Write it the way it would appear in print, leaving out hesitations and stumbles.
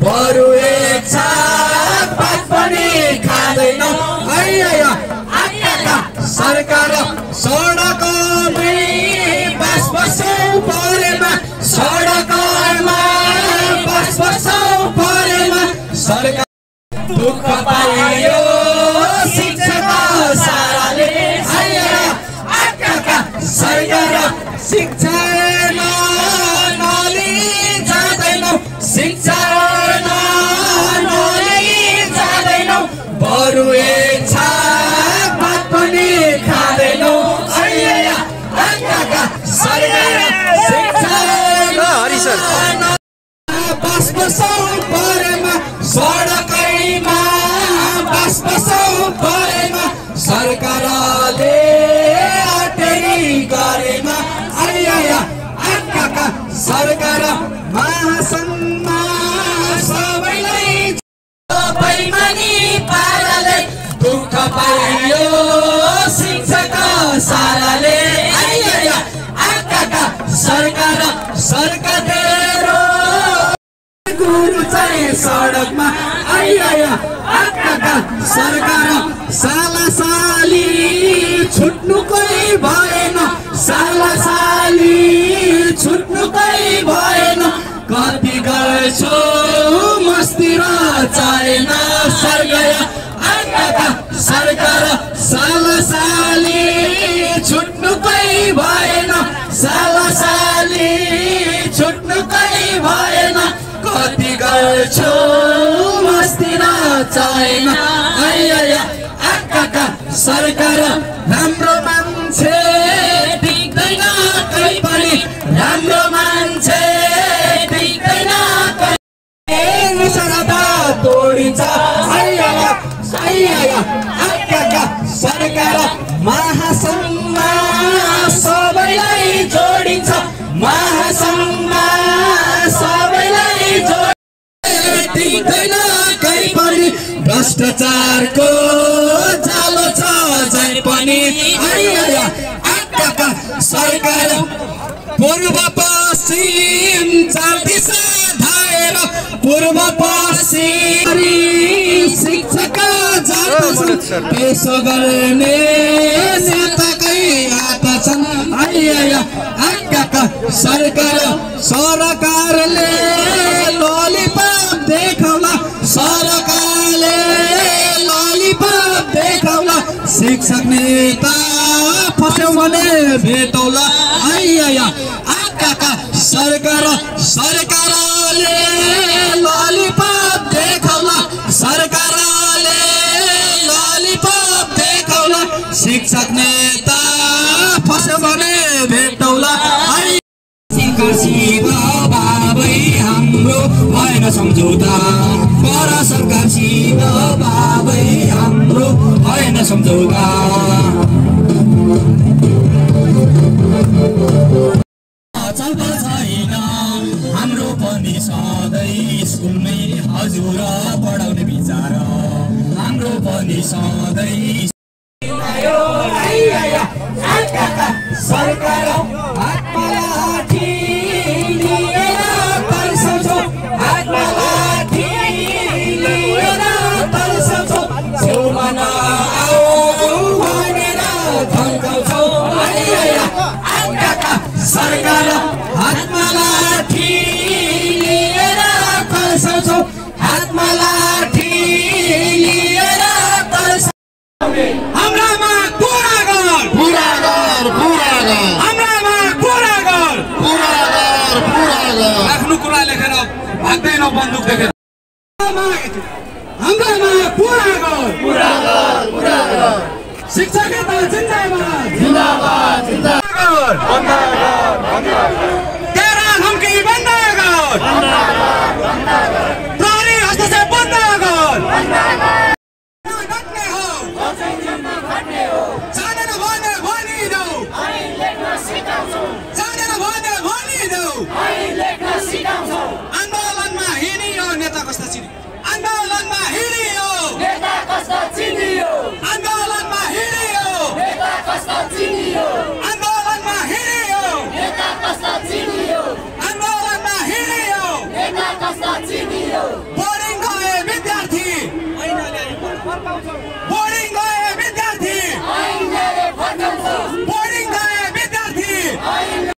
बरु एक छाक भात पनि खाँदैनौ सरकार सडकमै बस बसौँ परेमा सडकमा बस बसौँ परेमा सरकार दुःख पाइयो शिक्षाको साराले सरकार शिक्षा नलि जाँदैनौ शिक्षा नलि जाँदैनौ बरु एक छाक भात पनि खाँदैनौ बस बसौँ परेमा सडकैमा बस बसौँ परेमा सरकारले अटेरी गरेमा सरकार महासङ्घमा सबैलाई बैमानी पाराले दुःख पाइयो शिक्षाको साराले सरकार सरकार गुरु चाहिँ सडकमा सरकार सालासाली छुट्नुकै भएन सालासाली छुट्नुकै भएन कति गर्छु मस्ती र चाहिन सरकार सालासाली छुट्नुकै भएन सालासाली छुट्नुकै भएन कति गर्छु मस्ती र चाहिन सरकार राम्रो मान्छे टिक्दैन कहीँ पनि राम्रो मान्छे टिक्दैन सरदा तोडिन्छ सरकार महासङ्घमा सबैलाई जोडिन्छ महासङ्घमा सबैलाई टिक्दैन कहीँ पनि भ्रष्टाचारको जालो छ जहीँ पनि सरकार पूर्व पश्चिम चार दिशा धाएर पूर्व पश्चिम शिक्षाका जाँदछन् त्यसो गर्ने नेताकै हात छन् सरकार सरकारले ललिपप देखाउला सरकारले ललिपप देखाउला शिक्षक नेता फस्यौ भने भेटौला सरकार सरकारले ललिपप देखाउला सरकारले ललिपप देखाउला शिक्षक नेता फस्यौ भने भेटौला सरकारसित बाबै हाम्रो भएन सम्झौता पर सरकारसित बाबै हाम्रो भएन सम्झौता छलफल छैन हाम्रो पनि सधैँ स्कुलमै हजुर पढाउने विचार हाम्रो पनि सधैँ सरकार हातमा लाठी लिएर तर्साउँछौ हातमा लाठी लिएर तर्साउँछौ छेउमा नआऊ भनेर धम्काउँछौ सरकार हातमा लाठी लिएर तर्साउँछौ हातमा लाठी लिएर तर्साउँछौ हाम्रामा कुरा गर पूरा गर पूरा गर हाम्रामा कुरा गर पूरा गर पूरा गर आफ्नो कुरा लेखेर भाग्दैन बन्दुक देखेर हाम्रामा कुरा गर पूरा गर पूरा गर शिक्षक जिन्दाबाद जिन्दाबाद जिन्दाबाद